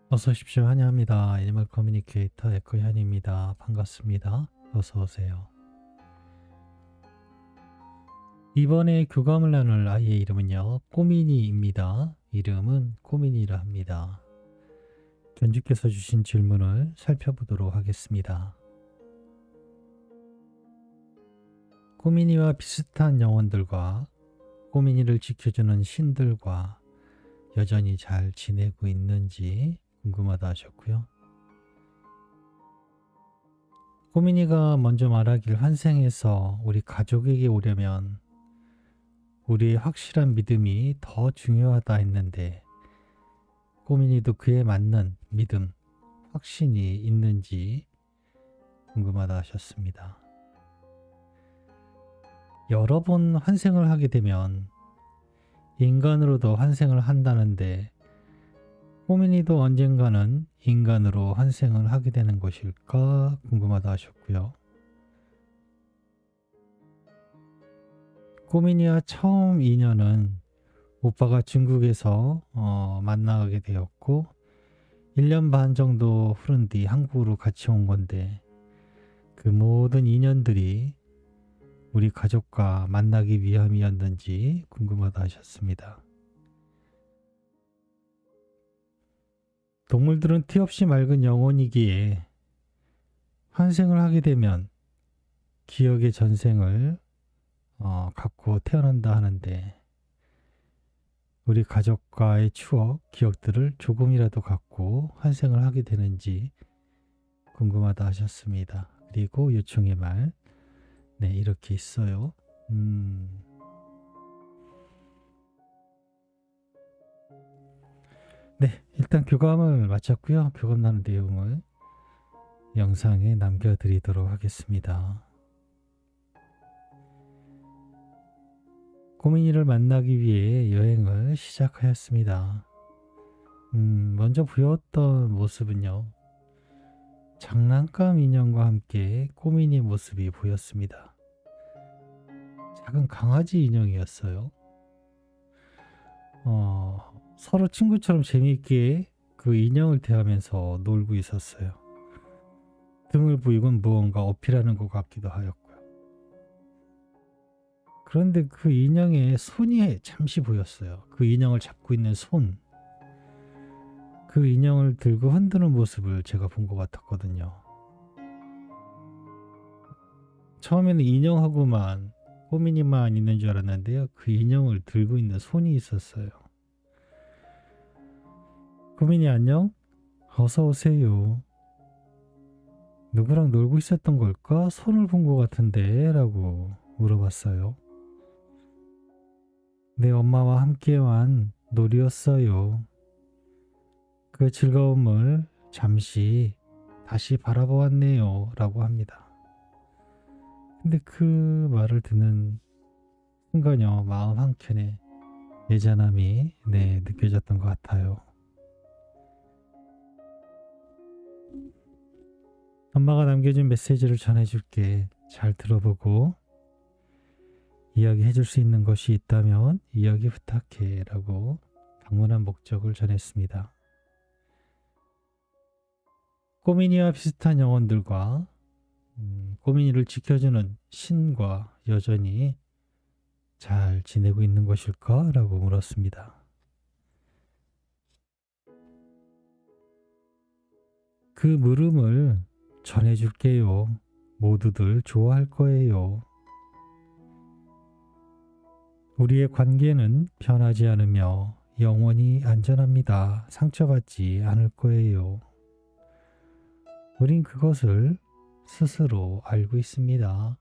어서 오십시오. 환영합니다. 애니멀 커뮤니케이터 에코현입니다. 반갑습니다. 어서 오세요. 이번에 교감을 나눌 아이의 이름은요, 꼬미니입니다. 이름은 꼬미니라 합니다. 견주께서 주신 질문을 살펴보도록 하겠습니다. 꼬미니와 비슷한 영혼들과 꼬미니를 지켜주는 신들과 여전히 잘 지내고 있는지 궁금하다 하셨고요. 꼬미니가 먼저 말하길 환생해서 우리 가족에게 오려면 우리의 확실한 믿음이 더 중요하다 했는데 꼬미니도 그에 맞는 믿음, 확신이 있는지 궁금하다 하셨습니다. 여러 번 환생을 하게 되면 인간으로도 환생을 한다는데 꼬미니도 언젠가는 인간으로 환생을 하게 되는 것일까 궁금하다 하셨고요. 꼬미니와 처음 인연은 오빠가 중국에서 만나게 되었고 1년 반 정도 흐른 뒤 한국으로 같이 온 건데 그 모든 인연들이 우리 가족과 만나기 위함이었는지 궁금하다 하셨습니다. 동물들은 티 없이 맑은 영혼이기에 환생을 하게 되면 기억의 전생을 갖고 태어난다 하는데 우리 가족과의 추억, 기억들을 조금이라도 갖고 환생을 하게 되는지 궁금하다 하셨습니다. 그리고 요청의 말, 네, 이렇게 있어요. 네, 일단 교감을 마쳤고요. 교감 나눈 내용을 영상에 남겨드리도록 하겠습니다. 꼬미니를 만나기 위해 여행을 시작하였습니다. 먼저 보였던 모습은요, 장난감 인형과 함께 꼬미니 모습이 보였습니다. 작은 강아지 인형이었어요. 서로 친구처럼 재미있게 그 인형을 대하면서 놀고 있었어요. 등을 보이곤 무언가 어필하는 것 같기도 하였고요. 그런데 그 인형의 손이 잠시 보였어요. 그 인형을 잡고 있는 손. 그 인형을 들고 흔드는 모습을 제가 본 것 같았거든요. 처음에는 인형하고만 꼬미니만 있는 줄 알았는데요. 그 인형을 들고 있는 손이 있었어요. 꼬미니 안녕? 어서 오세요. 누구랑 놀고 있었던 걸까? 손을 본 것 같은데 라고 물어봤어요. 내 엄마와 함께 한 놀이였어요. 그 즐거움을 잠시 다시 바라보았네요 라고 합니다. 근데 그 말을 듣는 순간요, 마음 한켠에 애잔함이 느껴졌던 것 같아요. 엄마가 남겨준 메시지를 전해줄게. 잘 들어보고 이야기해줄 수 있는 것이 있다면 이야기 부탁해 라고 방문한 목적을 전했습니다. 꼬미니와 비슷한 영혼들과 꼬미니를 지켜주는 신과 여전히 잘 지내고 있는 것일까? 라고 물었습니다. 그 물음을 전해줄게요. 모두들 좋아할 거예요. 우리의 관계는 변하지 않으며 영원히 안전합니다. 상처받지 않을 거예요. 우린 그것을 스스로 알고 있습니다.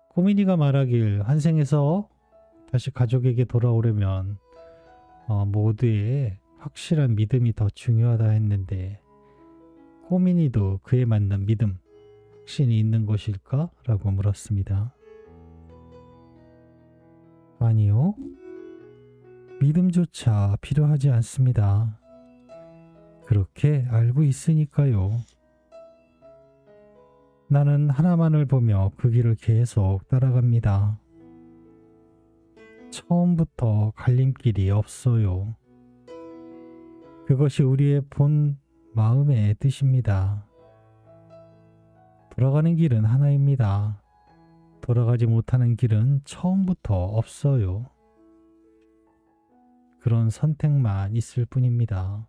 꼬미니가 말하길 환생해서 다시 가족에게 돌아오려면 모두의 확실한 믿음이 더 중요하다 했는데 꼬미니도 그에 맞는 믿음, 확신이 있는 것일까? 라고 물었습니다. 아니요. 믿음조차 필요하지 않습니다. 그렇게 알고 있으니까요. 나는 하나만을 보며 그 길을 계속 따라갑니다. 처음부터 갈림길이 없어요. 그것이 우리의 본 마음의 뜻입니다. 돌아가는 길은 하나입니다. 돌아가지 못하는 길은 처음부터 없어요. 그런 선택만 있을 뿐입니다.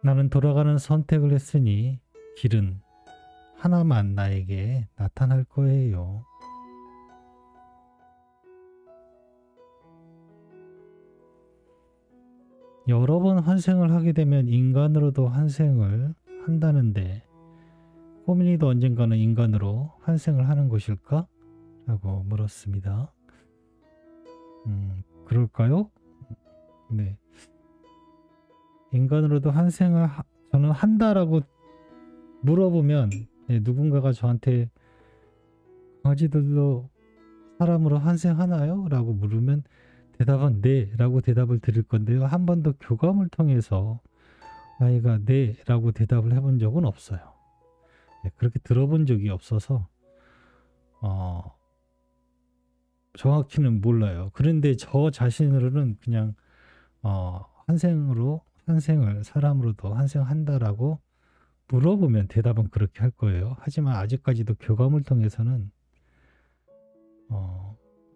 나는 돌아가는 선택을 했으니 길은 하나만 나에게 나타날 거예요. 여러 번 환생을 하게 되면 인간으로도 환생을 한다는데 호미니도 언젠가는 인간으로 환생을 하는 것일까? 라고 물었습니다. 그럴까요? 네. 인간으로도 환생을 저는 한다라고 물어보면 누군가가 저한테 강아지들도 사람으로 환생하나요? 라고 물으면 대답은 네 라고 대답을 드릴 건데요. 한 번도 교감을 통해서 아이가 네 라고 대답을 해본 적은 없어요. 그렇게 들어본 적이 없어서 정확히는 몰라요. 그런데 저 자신으로는 그냥 환생을 사람으로도 환생한다라고 물어보면 대답은 그렇게 할 거예요. 하지만 아직까지도 교감을 통해서는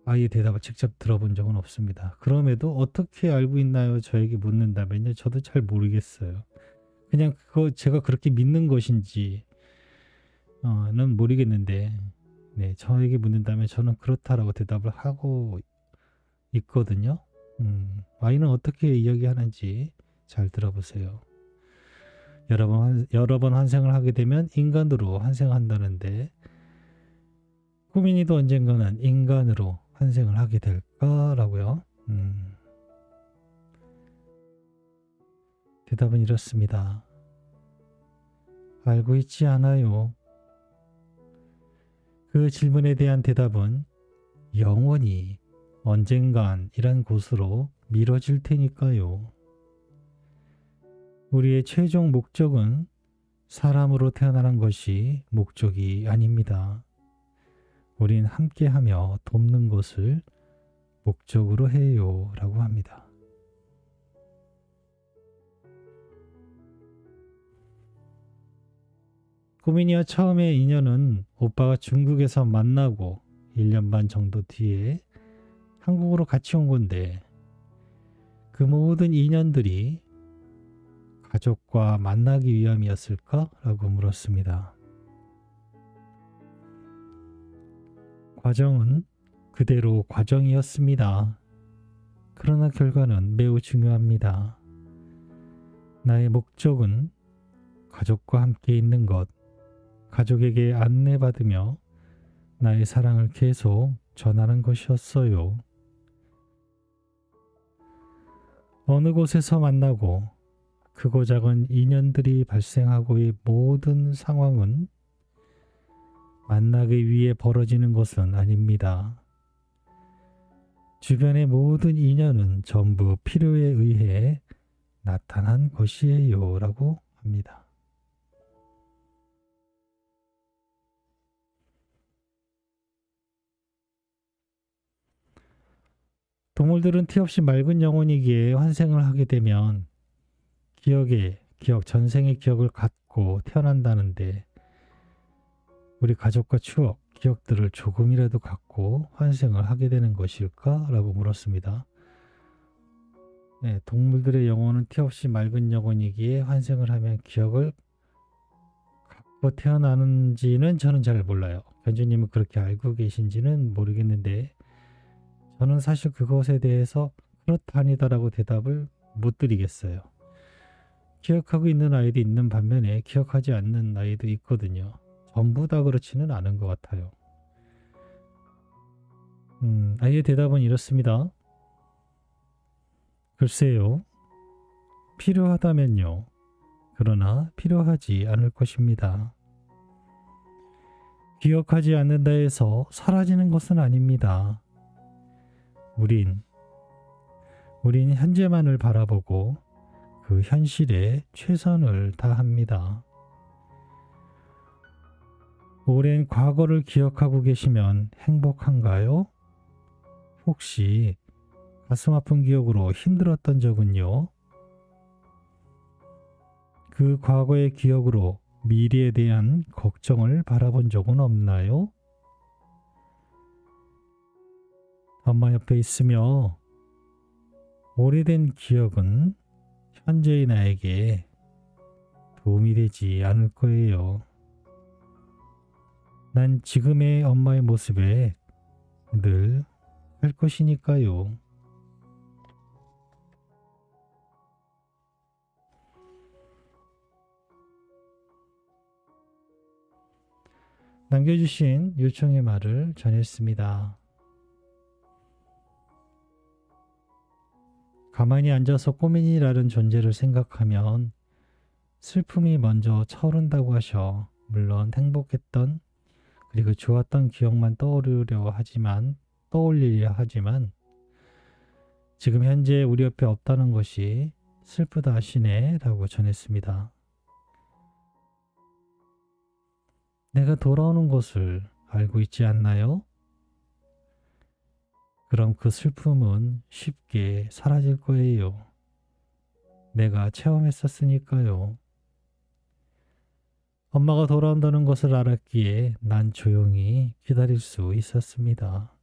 아이의 대답을 직접 들어본 적은 없습니다. 그럼에도 어떻게 알고 있나요? 저에게 묻는다면요. 저도 잘 모르겠어요. 그냥 그거 제가 그렇게 믿는 것인지 는 모르겠는데 저에게 묻는다면 저는 그렇다라고 대답을 하고 있거든요. 아이는 어떻게 이야기하는지 잘 들어보세요. 여러 번 환생을 하게 되면 인간으로 환생한다는데 꾸미니도 언젠가는 인간으로 환생을 하게 될까라고요. 대답은 이렇습니다. 알고 있지 않아요. 그 질문에 대한 대답은 영원히 언젠간 이란 곳으로 미뤄질 테니까요. 우리의 최종 목적은 사람으로 태어나는 것이 목적이 아닙니다. 우린 함께하며 돕는 것을 목적으로 해요 라고 합니다. 꾸미니와 처음의 인연은 오빠가 중국에서 만나고 1년 반 정도 뒤에 한국으로 같이 온 건데 그 모든 인연들이 가족과 만나기 위함이었을까? 라고 물었습니다. 과정은 그대로 과정이었습니다. 그러나 결과는 매우 중요합니다. 나의 목적은 가족과 함께 있는 것, 가족에게 안내받으며 나의 사랑을 계속 전하는 것이었어요. 어느 곳에서 만나고 크고 작은 인연들이 발생하고의 모든 상황은 만나기 위해 벌어지는 것은 아닙니다. 주변의 모든 인연은 전부 필요에 의해 나타난 것이에요 라고 합니다. 동물들은 티 없이 맑은 영혼이기에 환생을 하게 되면 전생의 기억을 갖고 태어난다는데 우리 가족과 추억, 기억들을 조금이라도 갖고 환생을 하게 되는 것일까? 라고 물었습니다. 동물들의 영혼은 티 없이 맑은 영혼이기에 환생을 하면 기억을 갖고 태어나는지는 저는 잘 몰라요. 견주님은 그렇게 알고 계신지는 모르겠는데 저는 사실 그것에 대해서 그렇다 아니다라고 대답을 못 드리겠어요. 기억하고 있는 아이도 있는 반면에 기억하지 않는 아이도 있거든요. 전부 다 그렇지는 않은 것 같아요. 아이의 대답은 이렇습니다. 글쎄요. 필요하다면요. 그러나 필요하지 않을 것입니다. 기억하지 않는다 해서 사라지는 것은 아닙니다. 우린 현재만을 바라보고 그 현실에 최선을 다합니다. 오랜 과거를 기억하고 계시면 행복한가요? 혹시 가슴 아픈 기억으로 힘들었던 적은요? 그 과거의 기억으로 미래에 대한 걱정을 바라본 적은 없나요? 엄마 옆에 있으며 오래된 기억은 현재의 나에게 도움이 되지 않을 거예요. 난 지금의 엄마의 모습에 늘 할 것이니까요. 남겨주신 요청의 말을 전했습니다. 가만히 앉아서 꼬민이라는 존재를 생각하면 슬픔이 먼저 차오른다고 하셔. 물론 행복했던 그리고 좋았던 기억만 떠올리려 하지만 지금 현재 우리 옆에 없다는 것이 슬프다 하시네 라고 전했습니다. 내가 돌아오는 것을 알고 있지 않나요? 그럼 그 슬픔은 쉽게 사라질 거예요. 내가 체험했었으니까요. 엄마가 돌아온다는 것을 알았기에 난 조용히 기다릴 수 있었습니다.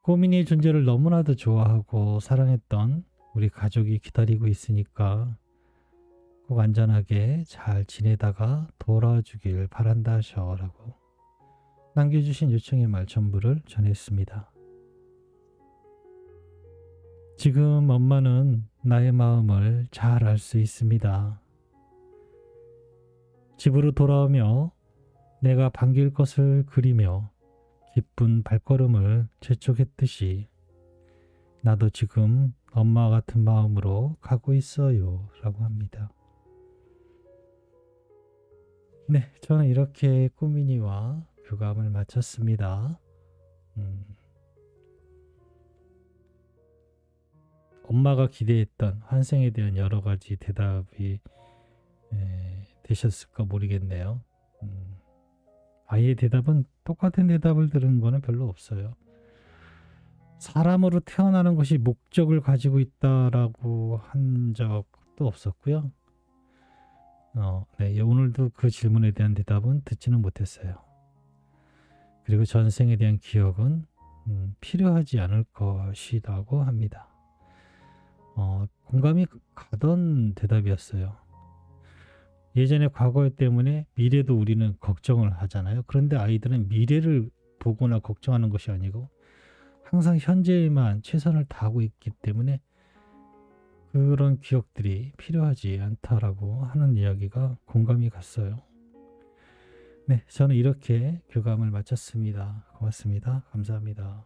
꼬민이의 존재를 너무나도 좋아하고 사랑했던 우리 가족이 기다리고 있으니까 꼭 안전하게 잘 지내다가 돌아주길 바란다 하셔라고 남겨주신 요청의 말 전부를 전했습니다. 지금 엄마는 나의 마음을 잘 알 수 있습니다. 집으로 돌아오며 내가 반길 것을 그리며 기쁜 발걸음을 재촉했듯이 나도 지금 엄마 같은 마음으로 가고 있어요 라고 합니다. 네, 저는 이렇게 꾸민이와 교감을 마쳤습니다. 엄마가 기대했던 환생에 대한 여러 가지 대답이 되셨을까 모르겠네요. 아이의 대답은 똑같은 대답을 들은 거는 별로 없어요. 사람으로 태어나는 것이 목적을 가지고 있다라고 한 적도 없었고요. 네, 오늘도 그 질문에 대한 대답은 듣지는 못했어요. 그리고 전생에 대한 기억은 필요하지 않을 것이라고 합니다. 공감이 가던 대답이었어요. 예전에 과거 때문에 미래도 우리는 걱정을 하잖아요. 그런데 아이들은 미래를 보거나 걱정하는 것이 아니고 항상 현재에만 최선을 다하고 있기 때문에 그런 기억들이 필요하지 않다라고 하는 이야기가 공감이 갔어요. 네, 저는 이렇게 교감을 마쳤습니다. 고맙습니다. 감사합니다.